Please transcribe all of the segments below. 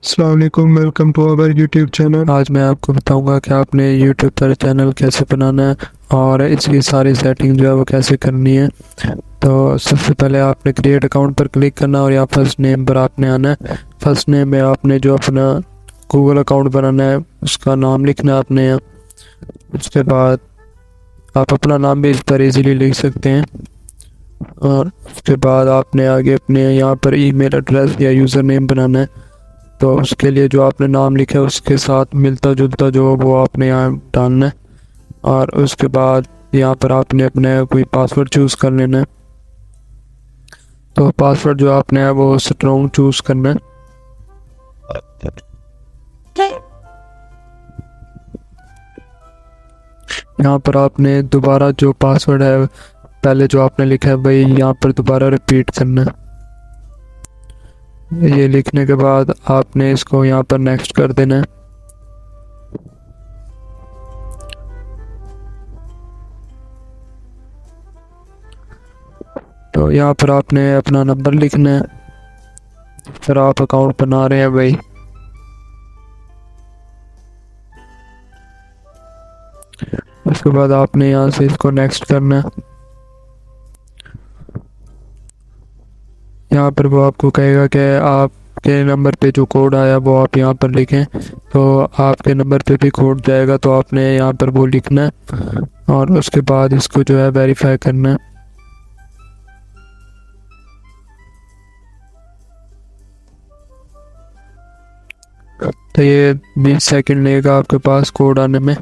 अस्सलाम वालेकुम, welcome to our YouTube channel. आज मैं आपको बताऊंगा कि आपने यूट्यूब पर चैनल कैसे बनाना है और इसकी सारी सेटिंग जो है वो कैसे करनी है। तो सबसे पहले आपने क्रिएट अकाउंट पर क्लिक करना और यहाँ फर्स्ट नेम पर आपने आना है। फर्स्ट नेम में आपने जो अपना गूगल अकाउंट बनाना है उसका नाम लिखना है आपने यहाँ। उसके बाद आप अपना नाम भी इस पर इजीली लिख सकते हैं और उसके बाद आपने आगे अपने यहाँ पर ईमेल एड्रेस या यूज़र नेम बनाना है। तो उसके लिए जो आपने नाम लिखा है उसके साथ मिलता जुलता जो वो आपने यहाँ डालना है और उसके बाद यहाँ पर आपने अपने कोई पासवर्ड चूज़ कर लेना है। तो पासवर्ड जो आपने है वो स्ट्रॉन्ग चूज़ करना है। यहाँ पर आपने दोबारा जो पासवर्ड है पहले जो आपने लिखा है वही यहाँ पर दोबारा रिपीट करना है। ये लिखने के बाद आपने इसको यहाँ पर नेक्स्ट कर देना है। तो यहाँ पर आपने अपना नंबर लिखना है फिर आप अकाउंट बना रहे हैं भाई। उसके बाद आपने यहाँ से इसको नेक्स्ट करना है। यहाँ पर वो आपको कहेगा कि आपके नंबर पे जो कोड आया वो आप यहाँ पर लिखें। तो आपके नंबर पे भी कोड जाएगा तो आपने यहाँ पर वो लिखना है और उसके बाद इसको जो है वेरीफाई करना है। तो ये 20 सेकंड लगेगा आपके पास कोड आने में।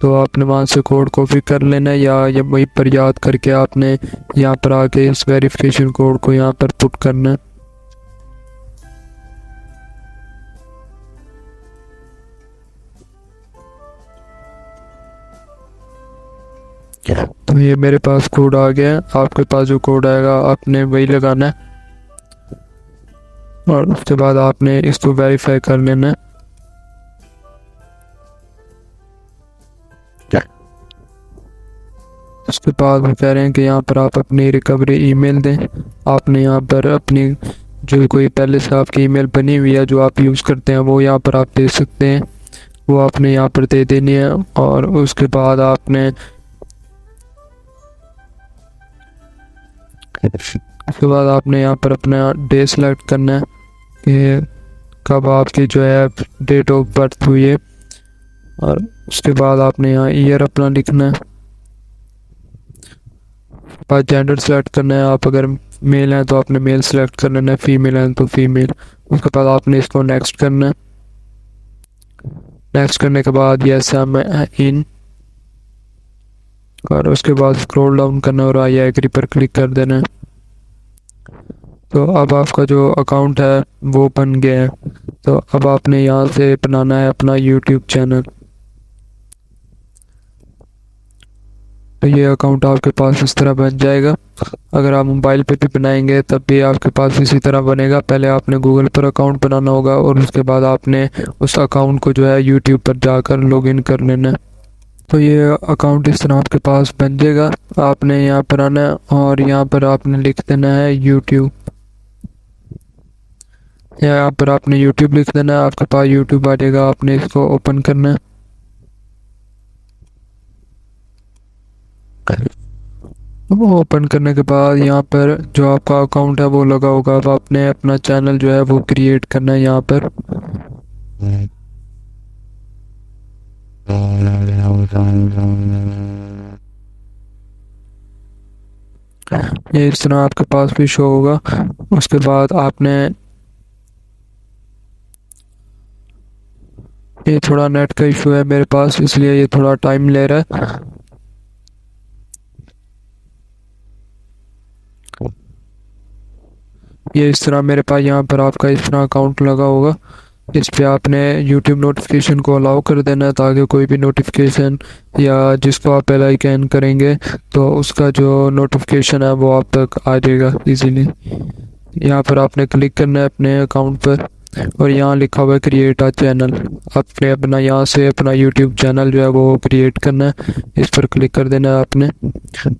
तो आपने वहाँ से कोड कॉपी कर लेना है या ये वहीं पर याद करके आपने यहाँ पर आके इस वेरिफिकेशन कोड को यहाँ पर पुट करना है। तो ये मेरे पास कोड आ गया है। आपके पास जो कोड आएगा आपने वही लगाना है और उसके बाद आपने इसको वेरीफाई कर लेना है। उसके बाद वो कह रहे हैं कि यहाँ पर आप अपनी रिकवरी ईमेल दें। आपने यहाँ पर अपनी जो कोई पहले से आपकी ईमेल बनी हुई है जो आप यूज़ करते हैं वो यहाँ पर आप दे सकते हैं। वो आपने यहाँ पर दे देनी है और उसके बाद आपने यहाँ पर अपना डे सेलेक्ट करना है कि कब आपकी जो है डेट ऑफ बर्थ हुई है और उसके बाद आपने यहाँ ईयर अपना लिखना है। बाद जेंडर सेलेक्ट करना है। आप अगर मेल हैं तो आपने मेल सेलेक्ट कर लेना है, फीमेल हैं तो फीमेल। उसके बाद आपने इसको नेक्स्ट करना है। नेक्स्ट करने के बाद यस आई एम इन और उसके बाद स्क्रॉल डाउन करना और आई एग्री पर क्लिक कर देना है। तो अब आपका जो अकाउंट है वो बन गया है। तो अब आपने यहाँ से बनाना है अपना यूट्यूब चैनल। तो ये अकाउंट आपके पास इस तरह बन जाएगा। अगर आप मोबाइल पे भी बनाएंगे तब भी आपके पास इसी तरह बनेगा। पहले आपने गूगल पर अकाउंट बनाना होगा और उसके बाद आपने उस अकाउंट को जो है यूट्यूब पर जाकर लॉगिन कर लेना है। तो ये अकाउंट इस तरह आपके पास बन जाएगा। आपने यहाँ पर आना है और यहाँ पर आपने लिख देना है यूट्यूब। यहाँ पर आपने यूट्यूब लिख देना है, आपके पास यूट्यूब आ जाएगा। आपने इसको ओपन करना है। वो ओपन करने के बाद यहाँ पर जो आपका अकाउंट है वो लगा होगा। अब आपने अपना चैनल जो है वो क्रिएट करना है यहाँ पर। ये इस तरह आपके पास भी शो होगा। उसके बाद आपने ये थोड़ा नेट का इशू है मेरे पास इसलिए ये थोड़ा टाइम ले रहा है। ये इस तरह मेरे पास यहाँ पर आपका इस तरह अकाउंट लगा होगा। इस पे आपने YouTube नोटिफिकेशन को अलाउ कर देना है ताकि कोई भी नोटिफिकेशन या जिसको आप पहले कैन करेंगे तो उसका जो नोटिफिकेशन है वो आप तक आ जाएगा इजीली। यहाँ पर आपने क्लिक करना है अपने अकाउंट पर और यहाँ लिखा हुआ है क्रिएट अ चैनल। आपने अपना यहाँ से अपना YouTube चैनल जो है वो क्रिएट करना है। इस पर क्लिक कर देना है आपने।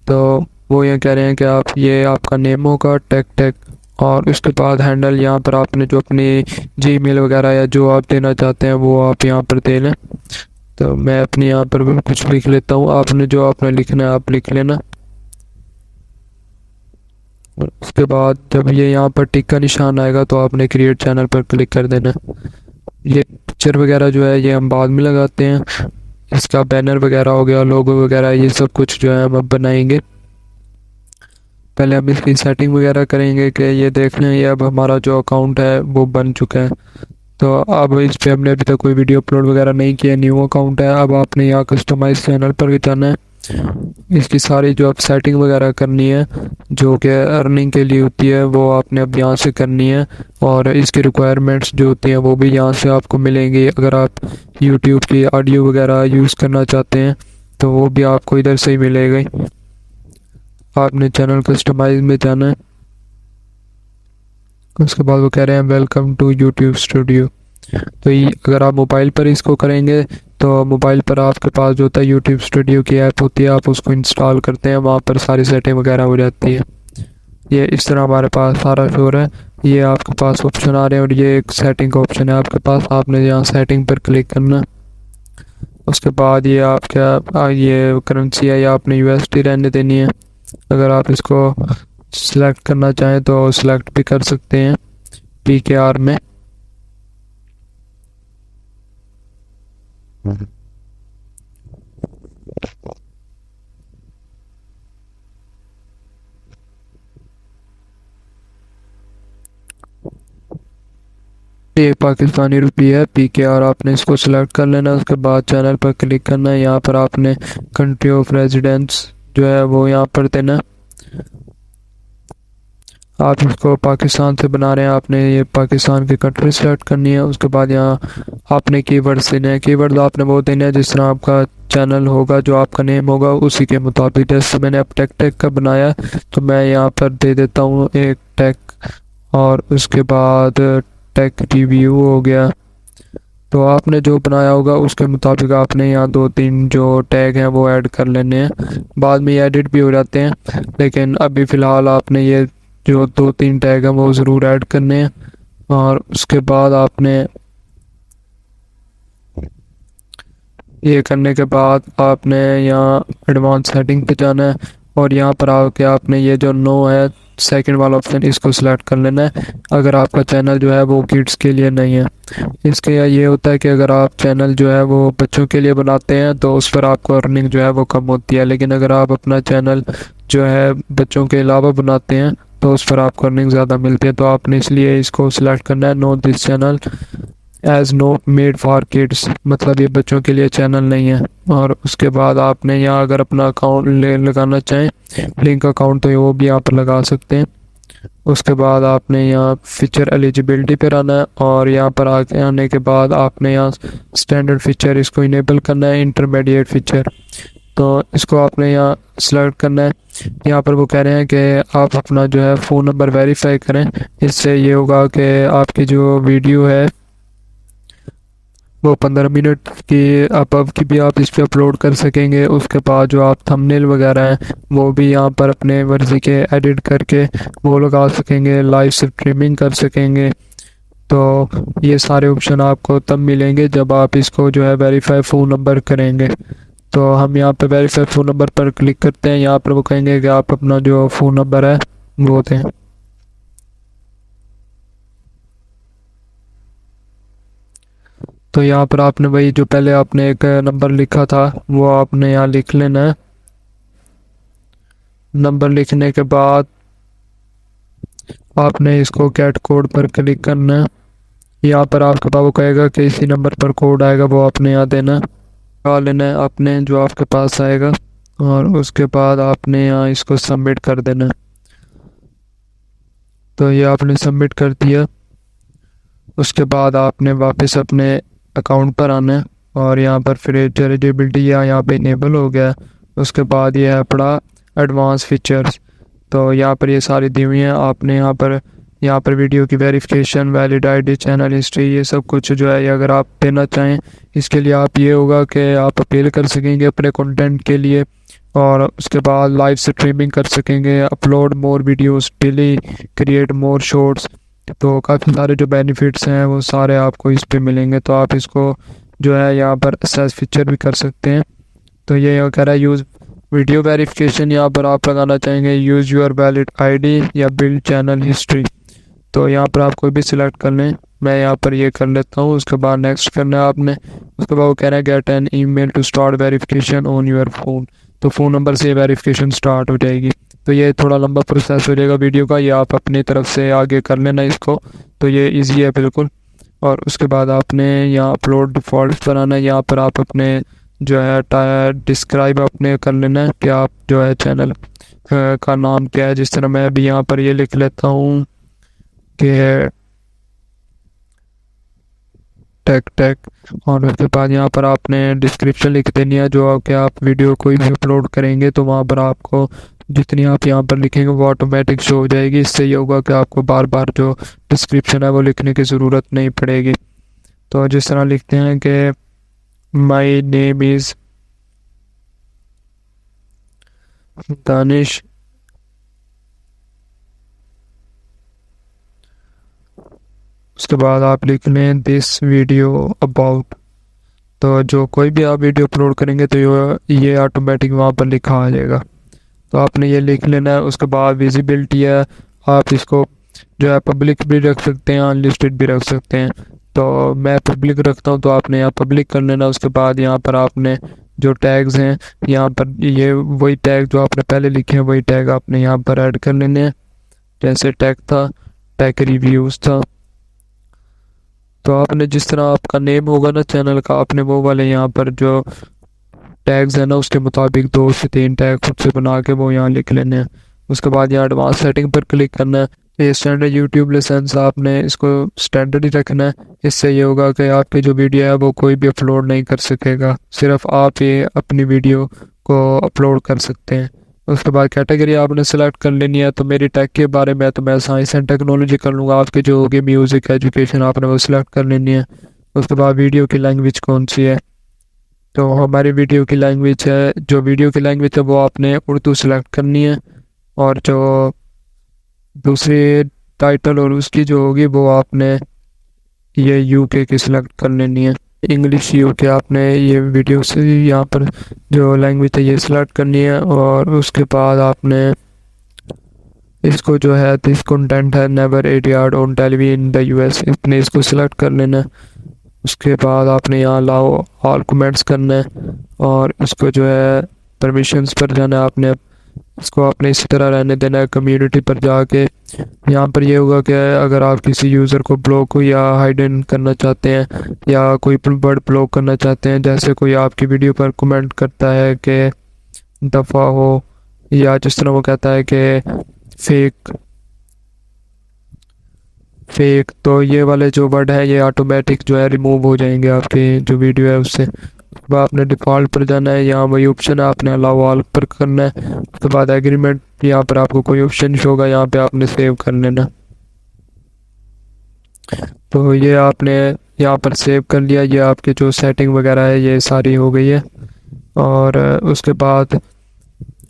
तो वो ये कह रहे हैं कि आप ये आपका नेम होगा टेक टेक और उसके बाद हैंडल यहाँ पर आपने जो अपनी जीमेल वगैरह या जो आप देना चाहते हैं वो आप यहाँ पर दे लें। तो मैं अपने यहाँ पर भी कुछ लिख लेता हूँ, आपने जो आपने लिखना है आप लिख लेना। उसके बाद जब ये यहाँ पर टिक का निशान आएगा तो आपने क्रिएट चैनल पर क्लिक कर देना। ये पिक्चर वगैरह जो है ये हम बाद में लगाते हैं, इसका बैनर वगैरह हो गया, लोगो वगैरह, ये सब कुछ जो है हम अब बनाएंगे। पहले हम इसकी सेटिंग वगैरह करेंगे कि ये देख लें, ये अब हमारा जो अकाउंट है वो बन चुका है। तो अब इस पे हमने अभी तक कोई वीडियो अपलोड वगैरह नहीं किया, न्यू अकाउंट है। अब आपने यहाँ कस्टमाइज चैनल पर जाना है, इसकी सारी जो आप सेटिंग वगैरह करनी है जो कि अर्निंग के लिए होती है वो आपने अब यहाँ से करनी है। और इसकी रिक्वायरमेंट्स जो होती हैं वो भी यहाँ से आपको मिलेंगी। अगर आप यूट्यूब की ऑडियो वगैरह यूज़ करना चाहते हैं तो वो भी आपको इधर से ही मिलेगा। आपने चैनल कस्टमाइज में जाना है, उसके बाद वो कह रहे हैं वेलकम टू यूट्यूब स्टूडियो। तो ये अगर आप मोबाइल पर इसको करेंगे तो मोबाइल पर आपके पास जो होता है यूट्यूब स्टूडियो की ऐप होती है, आप उसको इंस्टॉल करते हैं, वहाँ पर सारी सेटिंग वगैरह हो जाती है। ये इस तरह हमारे पास सारा शो है। ये आपके पास ऑप्शन आ रहे हैं और ये एक सेटिंग का ऑप्शन है आपके पास, आपने यहाँ सेटिंग पर क्लिक करना। उसके बाद ये आपका ये करेंसी है या आपने यूएसडी रहने देनी है। अगर आप इसको सिलेक्ट करना चाहें तो सिलेक्ट भी कर सकते हैं PKR में। ये पाकिस्तानी रुपये है PKR, आपने इसको सिलेक्ट कर लेना। उसके बाद चैनल पर क्लिक करना है, यहाँ पर आपने कंट्री ऑफ रेजिडेंस जो है वो यहाँ पर देना। आप इसको पाकिस्तान से बना रहे हैं, आपने ये पाकिस्तान की कंट्री सेलेक्ट करनी है। उसके बाद यहाँ आपने कीवर्ड्स देने हैं, कीवर्ड आपने वो देने हैं जिस तरह आपका चैनल होगा, जो आपका नेम होगा उसी के मुताबिक। जैसे मैंने अब टेक का बनाया तो मैं यहाँ पर दे देता हूँ एक टेक, और उसके बाद टेक रिव्यू हो गया। तो आपने जो बनाया होगा उसके मुताबिक आपने यहाँ 2-3 जो टैग हैं वो ऐड कर लेने हैं, बाद में ये एडिट भी हो जाते हैं, लेकिन अभी फ़िलहाल आपने ये जो 2-3 टैग हैं वो ज़रूर ऐड करने हैं। और उसके बाद आपने ये करने के बाद आपने यहाँ एडवांस सेटिंग पे जाना है और यहाँ पर आके आपने ये जो नो है सेकंड वाला ऑप्शन, इसको सिलेक्ट कर लेना है अगर आपका चैनल जो है वो किड्स के लिए नहीं है। इसके ये होता है कि अगर आप चैनल जो है वो बच्चों के लिए बनाते हैं तो उस पर आपको अर्निंग जो है वो कम होती है, लेकिन अगर आप अपना चैनल जो है बच्चों के अलावा बनाते हैं तो उस पर आपको अर्निंग ज़्यादा मिलती है। तो आपने इसलिए इसको सिलेक्ट करना है no this channel as no made for kids, मतलब ये बच्चों के लिए चैनल नहीं है। और उसके बाद आपने यहाँ अगर अपना अकाउंट लगाना चाहें लिंक अकाउंट तो वो भी यहाँ पर लगा सकते हैं। उसके बाद आपने यहाँ फीचर एलिजिबिलिटी पर आना है और यहाँ पर आके आने के बाद आपने यहाँ स्टैंडर्ड फीचर इसको इनेबल करना है, इंटरमीडिएट फीचर तो इसको आपने यहाँ सेलेक्ट करना है। यहाँ पर वो कह रहे हैं कि आप अपना जो है फ़ोन नंबर वेरीफाई करें, इससे ये होगा कि आपकी जो वीडियो है वो 15 मिनट की अबव की भी आप इस पर अपलोड कर सकेंगे। उसके बाद जो आप थंबनेल वगैरह हैं वो भी यहाँ पर अपने मर्ज़ी के एडिट करके वो लगा सकेंगे, लाइव स्ट्रीमिंग कर सकेंगे। तो ये सारे ऑप्शन आपको तब मिलेंगे जब आप इसको जो है वेरीफाई फ़ोन नंबर करेंगे। तो हम यहाँ पे वेरीफाई फ़ोन नंबर पर क्लिक करते हैं, यहाँ पर वो कहेंगे कि आप अपना जो फ़ोन नंबर है वो दें। तो यहाँ पर आपने वही जो पहले आपने एक नंबर लिखा था वो आपने यहाँ लिख लेना है। नंबर लिखने के बाद आपने इसको गेट कोड पर क्लिक करना है। यहाँ पर आपके पास वो कहेगा कि इसी नंबर पर कोड आएगा, वो आपने यहाँ देना है, लेना है आपने जो आपके पास आएगा, और उसके बाद आपने यहाँ इसको सबमिट कर देना है। तो ये आपने सबमिट कर दिया। उसके बाद आपने वापस अपने अकाउंट पर आना है और यहाँ पर फिर एलिजिबिलिटी यहाँ पे इनेबल हो गया। उसके बाद ये है अपना एडवांस फीचर्स, तो यहाँ पर ये सारी दी हुई हैं। आपने यहाँ पर वीडियो की verification, valid ID, channel history, ये सब कुछ जो है ये अगर आप देना चाहें इसके लिए आप ये होगा कि आप अपील कर सकेंगे अपने कंटेंट के लिए। और उसके बाद लाइव स्ट्रीमिंग कर सकेंगे, upload more videos daily, create more shorts. तो काफ़ी सारे जो बेनिफिट्स हैं वो सारे आपको इस पे मिलेंगे। तो आप इसको जो है यहाँ पर असेस फीचर भी कर सकते हैं। तो ये कह रहा है यूज़ वीडियो वेरिफिकेशन, यहाँ पर आप लगाना चाहेंगे यूज़ योर वैलिड आईडी या बिल्ड चैनल हिस्ट्री। तो यहाँ पर आप कोई भी सिलेक्ट कर लें, मैं यहाँ पर ये कर लेता हूँ। उसके बाद नेक्स्ट करना है आपने। उसके बाद वो कह रहा है get an email to start verification on your phone. तो फ़ोन नंबर से वेरिफिकेशन स्टार्ट हो जाएगी। तो ये थोड़ा लंबा प्रोसेस हो जाएगा वीडियो का, ये आप अपनी तरफ से आगे कर लेना इसको। तो ये ईजी है बिल्कुल। और उसके बाद आपने यहाँ अपलोड डिफ़ॉल्ट बनाना है। यहाँ पर आप अपने जो है डिस्क्राइब अपने कर लेना है कि आप जो है चैनल का नाम क्या है। जिस तरह मैं अभी यहाँ पर ये लिख लेता हूँ कि टेक टेक। और उसके बाद यहाँ पर आपने डिस्क्रिप्शन लिख देनी है जो कि आप वीडियो कोई भी अपलोड करेंगे तो वहाँ पर आपको जितनी आप यहाँ पर लिखेंगे वो ऑटोमेटिक शो हो जाएगी। इससे ये होगा कि आपको बार बार जो डिस्क्रिप्शन है वो लिखने की ज़रूरत नहीं पड़ेगी। तो जिस तरह लिखते हैं कि माई नेम इज़ दानिश, उसके बाद आप लिख लें दिस वीडियो अबाउट। तो जो कोई भी आप वीडियो अपलोड करेंगे तो ये ऑटोमेटिक वहाँ पर लिखा आ जाएगा। तो आपने ये लिख लेना है। उसके बाद विजिबिलिटी है, आप इसको जो है पब्लिक भी रख सकते हैं, अनलिस्टेड भी रख सकते हैं। तो मैं पब्लिक रखता हूँ, तो आपने यहाँ पब्लिक कर लेना। उसके बाद यहाँ पर आपने जो टैग्स हैं यहाँ पर ये वही टैग जो आपने पहले लिखे हैं वही टैग आपने यहाँ पर ऐड कर लेने हैं। जैसे टैग था टैग रिव्यूज़ था। तो आपने जिस तरह आपका नेम होगा ना चैनल का, आपने वो वाले यहाँ पर जो टैग्स है ना उसके मुताबिक 2 से 3 टैग खुद से बना के वो यहाँ लिख लेने हैं। उसके बाद यहाँ एडवांस सेटिंग पर क्लिक करना है। ये स्टैंडर्ड यूट्यूब लाइसेंस आपने इसको स्टैंडर्ड ही रखना है। इससे ये होगा कि आपकी जो वीडियो है वो कोई भी अपलोड नहीं कर सकेगा, सिर्फ आप ये अपनी वीडियो को अपलोड कर सकते हैं। उसके बाद कैटेगरी आपने सेलेक्ट कर लेनी है। तो मेरी टेक के बारे में तो मैं साइंस एंड टेक्नोलॉजी कर लूँगा। आपकी जो होगी म्यूज़िक एजुकेशन आपने वो सिलेक्ट कर लेनी है। उसके बाद वीडियो की लैंग्वेज कौन सी है, तो हमारी वीडियो की लैंग्वेज है, जो वीडियो की लैंग्वेज है वो आपने उर्दू सेलेक्ट करनी है। और जो दूसरी टाइटल और उसकी जो होगी वो आपने ये यूके की सिलेक्ट कर लेनी है, इंग्लिश यूके। आपने ये वीडियो से यहाँ पर जो लैंग्वेज है ये सिलेक्ट करनी है। और उसके बाद आपने इसको जो है दिस कंटेंट है never aired on television in the US, इतने इसको सिलेक्ट कर लेना है। उसके बाद आपने यहाँ अलाउ ऑल कमेंट्स करना है और इसको जो है परमिशंस पर जाना है। आपने इसको आपने इसी तरह रहने देना है। कम्युनिटी पर जाके यहाँ पर ये होगा कि अगर आप किसी यूज़र को ब्लॉक या हाइडन करना चाहते हैं या कोई वर्ड ब्लॉक करना चाहते हैं, जैसे कोई आपकी वीडियो पर कमेंट करता है कि दफ़ा हो, या जिस तरह वो कहता है कि फेक, तो ये वाले जो वर्ड है ये ऑटोमेटिक जो है रिमूव हो जाएंगे आपकी जो वीडियो है उससे। उसके बाद आपने डिफ़ॉल्ट पर जाना है, यहाँ वही ऑप्शन है आपने अलाउ ऑल पर करना है। उसके बाद एग्रीमेंट, यहाँ पर आपको कोई ऑप्शन शो होगा, यहाँ पे आपने सेव कर लेना। तो ये आपने यहाँ पर सेव कर लिया। ये आपके जो सेटिंग वगैरह है ये सारी हो गई है। और उसके बाद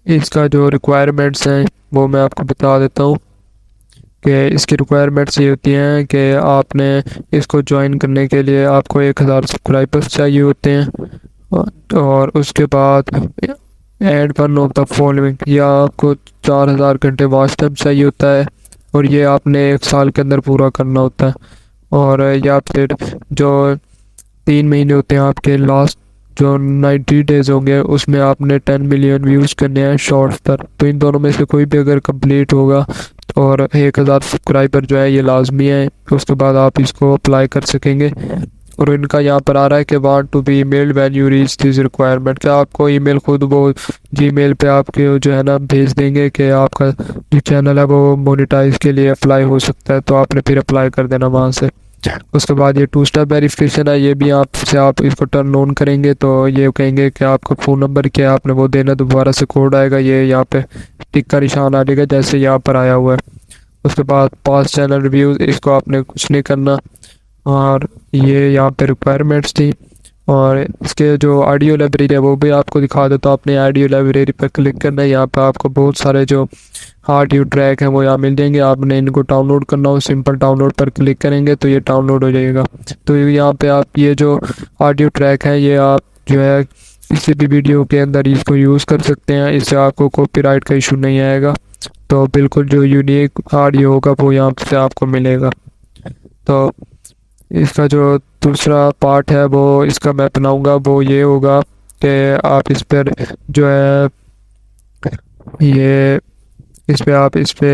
इसका जो रिक्वायरमेंट्स हैं वो मैं आपको बता देता हूँ कि इसकी रिक्वायरमेंट्स ये होती हैं कि आपने इसको ज्वाइन करने के लिए आपको 1000 सब्सक्राइबर्स चाहिए होते हैं। और उसके बाद add one of the following, या आपको 4000 घंटे वॉच टाइम चाहिए होता है और ये आपने 1 साल के अंदर पूरा करना होता है। और या फिर जो 3 महीने होते हैं आपके, लास्ट जो 90 डेज होंगे उसमें आपने 10 मिलियन व्यूज़ करने हैं शॉर्ट्स पर। तो इन दोनों में से कोई भी अगर कंप्लीट होगा और 1000 सब्सक्राइबर जो है ये लाजमी है, उसके बाद आप इसको अप्लाई कर सकेंगे। और इनका यहाँ पर आ रहा है कि want to be email when you reach this requirement, क्या आपको ईमेल खुद वो जीमेल पे आपके जो है ना भेज देंगे कि आपका जो चैनल है वो मोनेटाइज के लिए अप्लाई हो सकता है। तो आपने फिर अप्लाई कर देना वहाँ से। उसके बाद ये 2 स्टेप वेरिफिकेशन है, ये भी आपसे आप इसको टर्न ऑन करेंगे तो ये कहेंगे कि आपका फ़ोन नंबर क्या है, आपने वो देना, दोबारा से कोड आएगा, ये यहाँ पे टिक का निशान आ जाएगा जैसे यहाँ पर आया हुआ है। उसके बाद पास चैनल रिव्यूज़, इसको आपने कुछ नहीं करना। और ये यहाँ पे रिक्वायरमेंट्स थी। और इसके जो ऑडियो लाइब्रेरी है वो भी आपको दिखा देता हूँ। अपने ऑडियो लाइब्रेरी पर क्लिक करना है, यहाँ पर आपको बहुत सारे जो ऑडियो ट्रैक हैं वो यहाँ मिल जाएंगे। आपने इनको डाउनलोड करना हो, सिंपल डाउनलोड पर क्लिक करेंगे तो ये डाउनलोड हो जाएगा। तो यहाँ पे आप ये जो ऑडियो ट्रैक है ये आप जो है किसी भी वीडियो के अंदर इसको यूज़ कर सकते हैं, इससे आपको कॉपीराइट का इशू नहीं आएगा। तो बिल्कुल जो यूनिक ऑडियो होगा वो यहाँ से आपको मिलेगा। तो इसका जो दूसरा पार्ट है वो इसका मैं अपनाऊंगा वो ये होगा कि आप इस पर जो है ये इस पे आप इस पे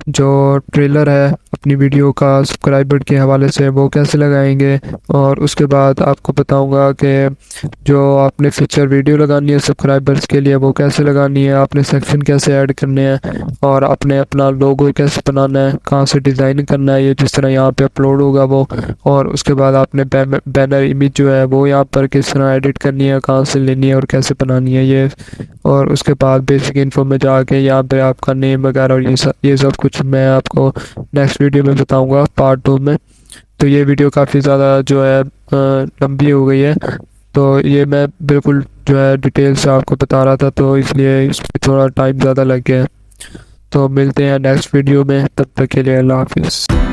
जो ट्रेलर है अपनी वीडियो का सब्सक्राइबर के हवाले से वो कैसे लगाएंगे, और उसके बाद आपको बताऊंगा कि जो आपने फीचर वीडियो लगानी है सब्सक्राइबर्स के लिए वो कैसे लगानी है, आपने सेक्शन कैसे ऐड करने हैं, और आपने अपना लोगो कैसे बनाना है, कहाँ से डिज़ाइन करना है, ये जिस तरह यहाँ पे अपलोड होगा वो, और उसके बाद आपने बैनर इमेज जो है वो यहाँ पर किस तरह एडिट करनी है, कहाँ से लेनी है और कैसे बनानी है ये, और उसके बाद बेसिक इन्फो में जाके यहाँ पे आपका नेम वगैरह और ये सब कुछ मैं आपको नेक्स्ट वीडियो में बताऊंगा पार्ट 2 में। तो ये वीडियो काफ़ी ज़्यादा जो है लंबी हो गई है, तो ये मैं बिल्कुल जो है डिटेल से आपको बता रहा था, तो इसलिए इस पर थोड़ा टाइम ज़्यादा लग गया है। तो मिलते हैं नेक्स्ट वीडियो में, तब तक के लिए अल्लाह हाफिज़।